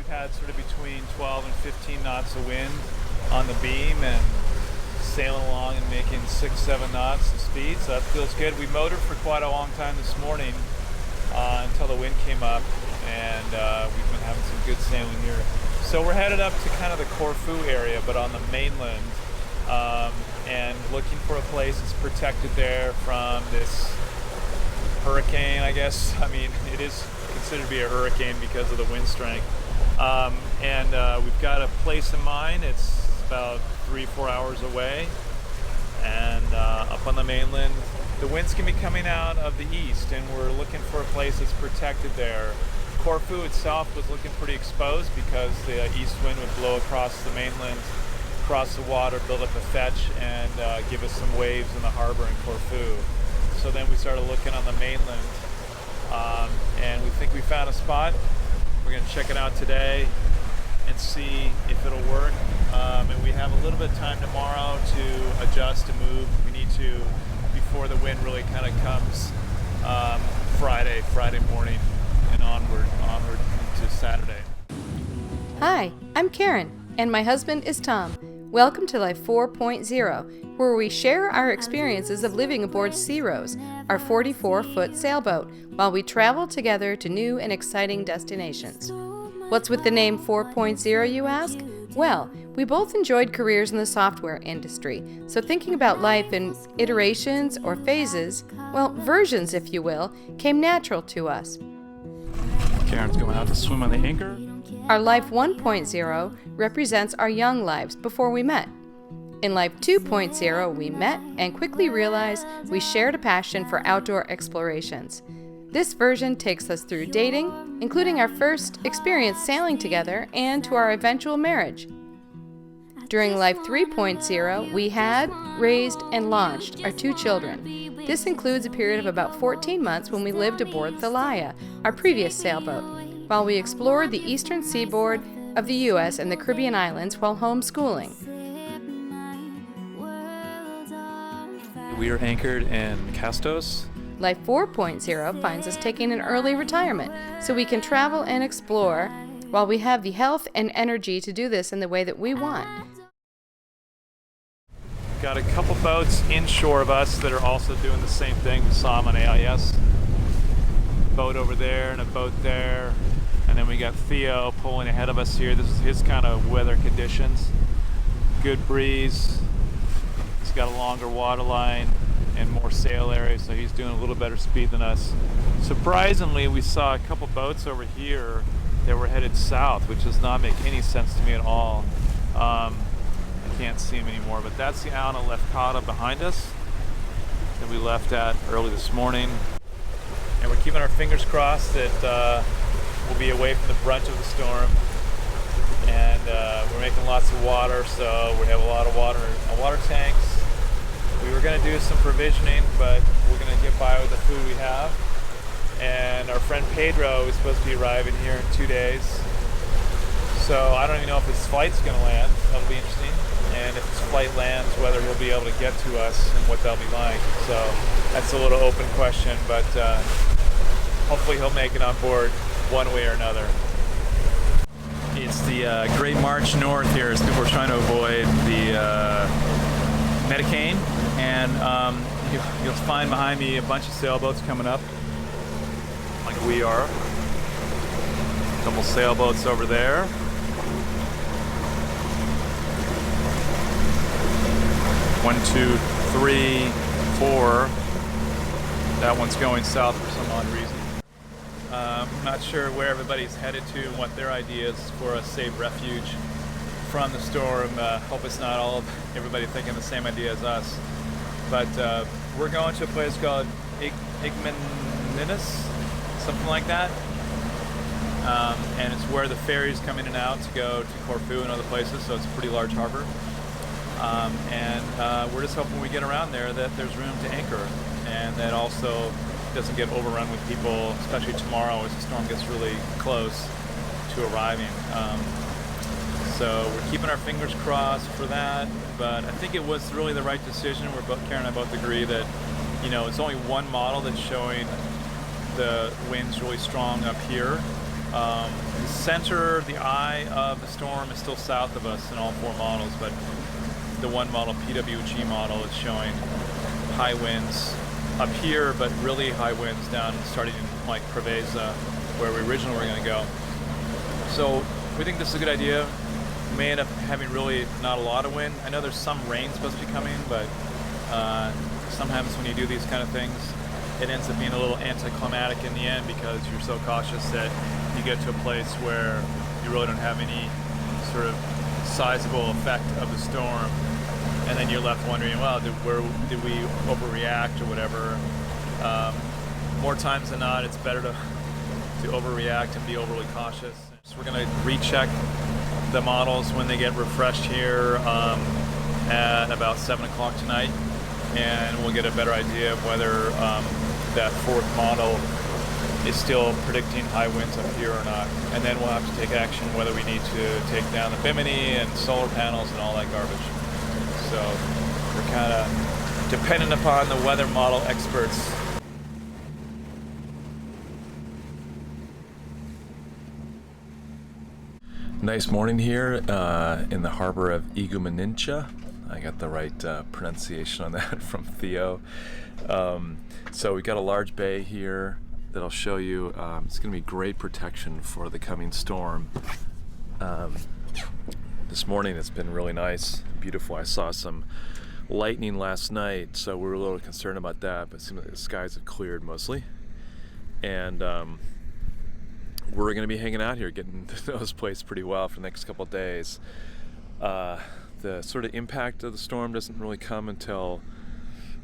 we've had sort of between 12 and 15 knots of wind on the beam and sailing along and making 6-7 knots of speed, so that feels good. We motored for quite a long time this morning until the wind came up, and we've been having some good sailing here. So we're headed up to kind of the Corfu area, but on the mainland, and looking for a place that's protected there from this hurricane, I guess. I mean, it is considered to be a hurricane because of the wind strength. We've got a place in mind. It's about 3-4 hours away, and up on the mainland. The winds can be coming out of the east, and we're looking for a place that's protected there. Corfu itself was looking pretty exposed because the east wind would blow across the mainland, across the water, build up a fetch, and give us some waves in the harbor in Corfu. So then we started looking on the mainland, and we think we found a spot. We're going to check it out today and see if it'll work. And we have a little bit of time tomorrow to adjust and move. We need to, before the wind really kind of comes, Friday morning and onward to Saturday. Hi, I'm Karen, and my husband is Tom. Welcome to Life 4.0, where we share our experiences of living aboard Zeros, our 44-foot sailboat, while we travel together to new and exciting destinations. What's with the name 4.0, you ask? Well, we both enjoyed careers in the software industry, so thinking about life in iterations or phases, well, versions if you will, came natural to us. Karen's going out to swim on the anchor. Our Life 1.0 represents our young lives before we met. In Life 2.0, we met and quickly realized we shared a passion for outdoor explorations. This version takes us through dating, including our first experience sailing together, and to our eventual marriage. During Life 3.0, we had, raised, and launched our 2 children. This includes a period of about 14 months when we lived aboard Thalia, our previous sailboat, while we explored the eastern seaboard of the U.S. and the Caribbean islands while homeschooling. We are anchored in Castos. Life 4.0 finds us taking an early retirement so we can travel and explore while we have the health and energy to do this in the way that we want. Got a couple boats inshore of us that are also doing the same thing with Sami on AIS. Boat over there and a boat there. And then we got Theo pulling ahead of us here. This is his kind of weather conditions. Good breeze. He's got a longer water line and more sail area, so he's doing a little better speed than us. Surprisingly, we saw a couple boats over here that were headed south, which does not make any sense to me at all. I can't see them anymore, but that's the island of Lefkada behind us that we left at early this morning. And we're keeping our fingers crossed that we'll be away from the brunt of the storm. And we're making lots of water, so we have a lot of water in water tanks. We were going to do some provisioning, but we're going to get by with the food we have. And our friend Pedro is supposed to be arriving here in 2 days. So I don't even know if his flight's going to land. That'll be interesting. And if his flight lands, whether he'll be able to get to us and what they'll be like. So that's a little open question, but hopefully he'll make it on board one way or another. It's the Great March North here, as people are trying to avoid the Medicane, and you'll find behind me a bunch of sailboats coming up, like we are. A couple sailboats over there. One, two, three, four. That one's going south for some odd reason. I'm not sure where everybody's headed to and what their idea is for a safe refuge from the storm. Hope it's not all of everybody thinking the same idea as us. But we're going to a place called Igmeninus, something like that. And it's where the ferries come in and out to go to Corfu and other places, so it's a pretty large harbor. We're just hoping when we get around there that there's room to anchor, and that also doesn't get overrun with people, especially tomorrow as the storm gets really close to arriving. So we're keeping our fingers crossed for that, but I think it was really the right decision. Karen and I both agree that, it's only one model that's showing the winds really strong up here, The center, the eye of the storm is still south of us in all four models, but the one model, PWG model, is showing high winds up here, but really high winds down starting in like Preveza, where we originally were going to go. So we think this is a good idea. We may end up having really not a lot of wind. I know there's some rain supposed to be coming, but sometimes when you do these kind of things, it ends up being a little anticlimactic in the end because you're so cautious that you get to a place where you really don't have any sort of sizable effect of the storm, and then you're left wondering, well, did we overreact or whatever? More times than not, it's better to overreact and be overly cautious. So we're going to recheck the models when they get refreshed here at about 7 o'clock tonight, and we'll get a better idea of whether that fourth model is still predicting high winds up here or not. And then we'll have to take action whether we need to take down the bimini and solar panels and all that garbage. So we're kind of dependent upon the weather model experts. Nice morning here in the harbor of Igoumenitsa. I got the right pronunciation on that from Theo. So we got a large bay here that I'll show you. It's going to be great protection for the coming storm. This morning it's been really nice, beautiful. I saw some lightning last night, so we were a little concerned about that, but it seems like the skies have cleared mostly. And we're going to be hanging out here, getting to know this place pretty well for the next couple of days. The sort of impact of the storm doesn't really come until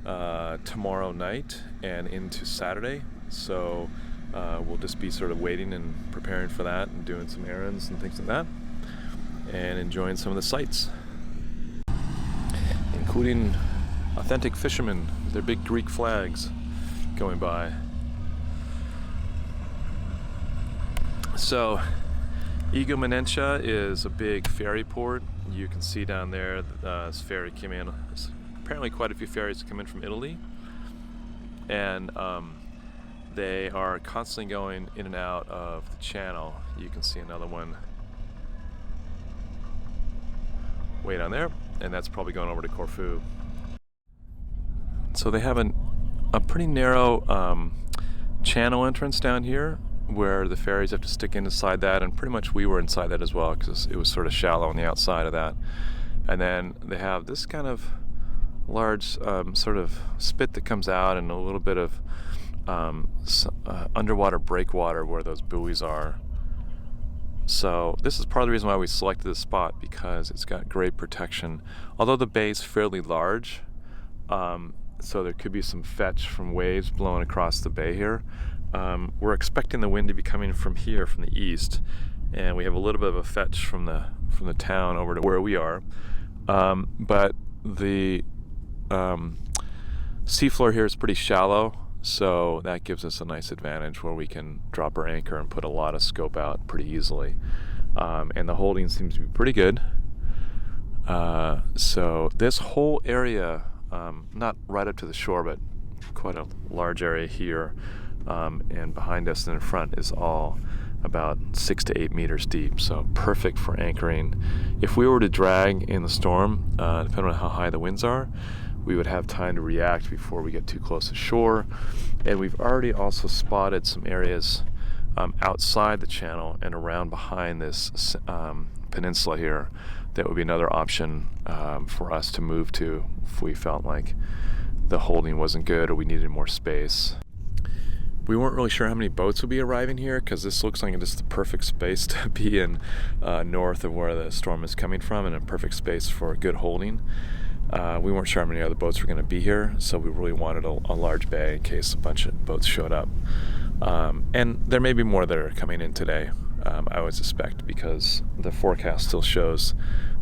tomorrow night and into Saturday. So we'll just be sort of waiting and preparing for that and doing some errands and things like that and enjoying some of the sights, including authentic fishermen with their big Greek flags going by. So Igoumenitsa is a big ferry port. You can see down there this ferry came in. There's apparently quite a few ferries that come in from Italy, and they are constantly going in and out of the channel. You can see another one way down there, and that's probably going over to Corfu. So they have a pretty narrow channel entrance down here where the ferries have to stick inside that, and pretty much we were inside that as well because it was sort of shallow on the outside of that. And then they have this kind of large sort of spit that comes out and a little bit of underwater breakwater where those buoys are. So this is part of the reason why we selected this spot, because it's got great protection. Although the bay is fairly large, so there could be some fetch from waves blowing across the bay here. We're expecting the wind to be coming from here, from the east, and we have a little bit of a fetch from the town over to where we are. But the seafloor here is pretty shallow, so that gives us a nice advantage where we can drop our anchor and put a lot of scope out pretty easily. And the holding seems to be pretty good. So this whole area, not right up to the shore, but quite a large area here, and behind us and in front is all about 6 to 8 meters deep, so perfect for anchoring. If we were to drag in the storm, depending on how high the winds are, we would have time to react before we get too close to shore. And we've already also spotted some areas outside the channel and around behind this peninsula here that would be another option for us to move to if we felt like the holding wasn't good or we needed more space. We weren't really sure how many boats would be arriving here because this looks like just the perfect space to be in north of where the storm is coming from, and a perfect space for good holding. We weren't sure how many other boats were going to be here, so we really wanted a large bay in case a bunch of boats showed up. And there may be more that are coming in today, I would suspect, because the forecast still shows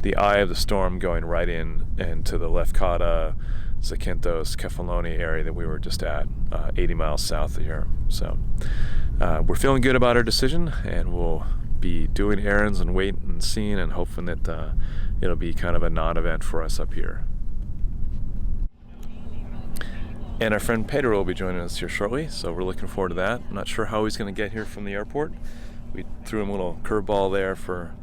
the eye of the storm going right into the Lefkada, Zakinthos, Kaphalonia area that we were just at, 80 miles south of here. So we're feeling good about our decision, and we'll be doing errands and waiting and seeing and hoping that it'll be kind of a non-event for us up here. And our friend Pedro will be joining us here shortly, so we're looking forward to that. I'm not sure how he's going to get here from the airport, we threw him a little curveball there for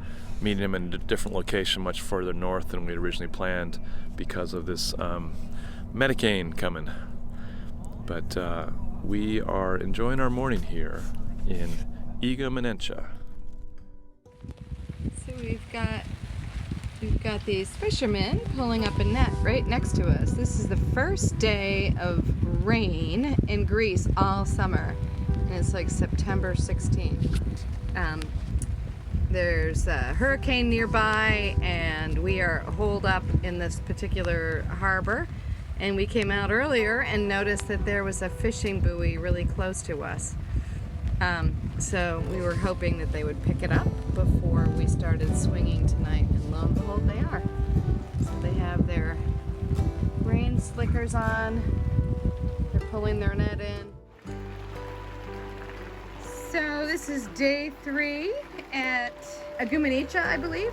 meeting him in a different location much further north than we had originally planned because of this Medicane coming. But we are enjoying our morning here in Iga. So we've got these fishermen pulling up a net right next to us. This is the first day of rain in Greece all summer, and it's like September 16th. There's a hurricane nearby, and we are holed up in this particular harbor. And we came out earlier and noticed that there was a fishing buoy really close to us. So we were hoping that they would pick it up before we started swinging tonight, and lo and behold, they are. So they have their rain slickers on. They're pulling their net in. So this is day 3 at Agumanicha, I believe.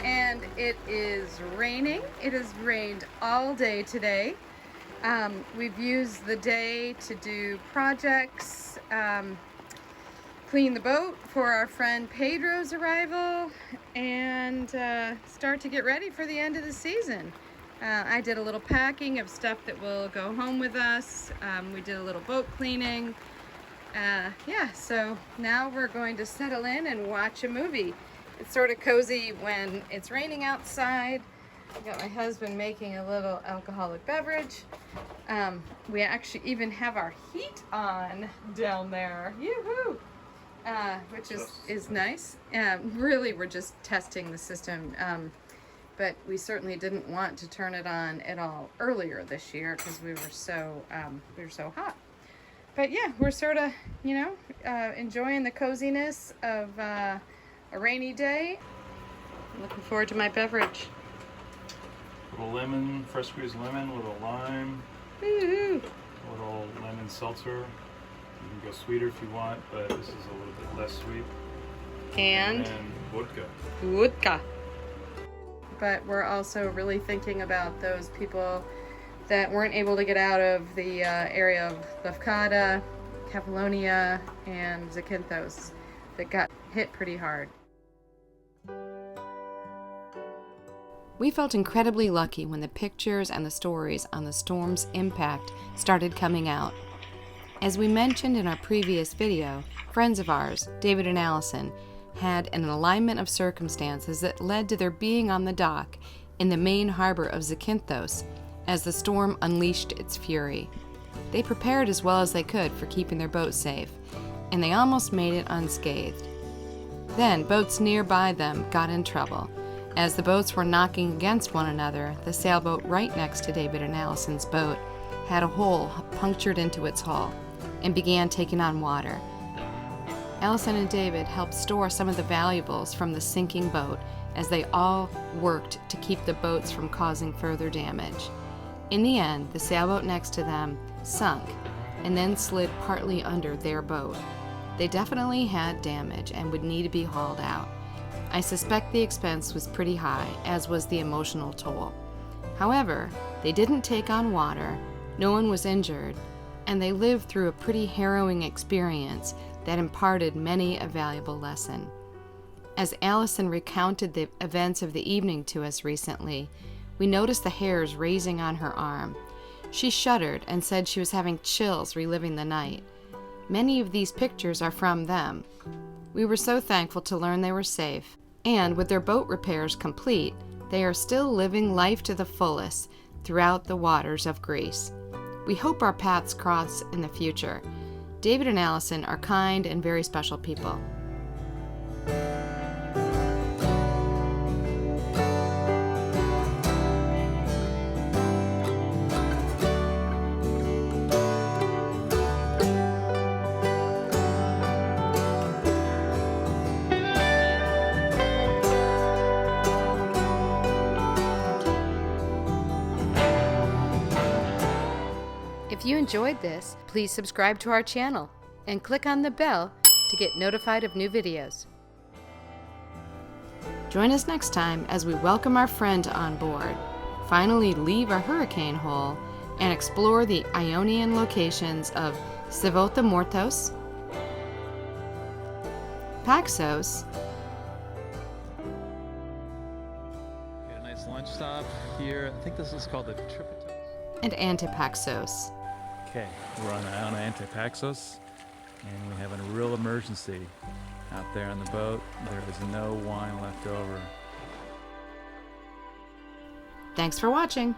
And it is raining. It has rained all day today. We've used the day to do projects, clean the boat for our friend Pedro's arrival, and start to get ready for the end of the season. I did a little packing of stuff that will go home with us. We did a little boat cleaning. Yeah, so now we're going to settle in and watch a movie. It's sort of cozy when it's raining outside. I got my husband making a little alcoholic beverage. We actually even have our heat on down there. Yoo-hoo! Which is nice. Really, we're just testing the system. But we certainly didn't want to turn it on at all earlier this year because we were so hot. But yeah, we're sort of, enjoying the coziness of a rainy day. I'm looking forward to my beverage. Little lemon, fresh squeezed lemon, little lime, Woo-hoo. little lemon seltzer. You can go sweeter if you want, but this is a little bit less sweet. And vodka. Vodka. But we're also really thinking about those people that weren't able to get out of the area of Lefkada, Kaphalonia, and Zakinthos that got hit pretty hard. We felt incredibly lucky when the pictures and the stories on the storm's impact started coming out. As we mentioned in our previous video, friends of ours, David and Allison, had an alignment of circumstances that led to their being on the dock in the main harbor of Zakinthos as the storm unleashed its fury. They prepared as well as they could for keeping their boat safe, and they almost made it unscathed. Then boats nearby them got in trouble. As the boats were knocking against one another, the sailboat right next to David and Allison's boat had a hole punctured into its hull and began taking on water. Allison and David helped store some of the valuables from the sinking boat as they all worked to keep the boats from causing further damage. In the end, the sailboat next to them sunk and then slid partly under their boat. They definitely had damage and would need to be hauled out. I suspect the expense was pretty high, as was the emotional toll. However, they didn't take on water, no one was injured, and they lived through a pretty harrowing experience that imparted many a valuable lesson. As Allison recounted the events of the evening to us recently, we noticed the hairs raising on her arm. She shuddered and said she was having chills reliving the night. Many of these pictures are from them. We were so thankful to learn they were safe, and with their boat repairs complete, they are still living life to the fullest throughout the waters of Greece. We hope our paths cross in the future. David and Allison are kind and very special people. If you enjoyed this, please subscribe to our channel and click on the bell to get notified of new videos. Join us next time as we welcome our friend on board, finally leave our hurricane hole, and explore the Ionian locations of Sivota Mortos, Paxos, Got a nice lunch stop here. I think this is called the Tripitos. and Antipaxos. Okay, we're on Antipaxos, and we have a real emergency out there on the boat. There is no wine left over. Thanks for watching.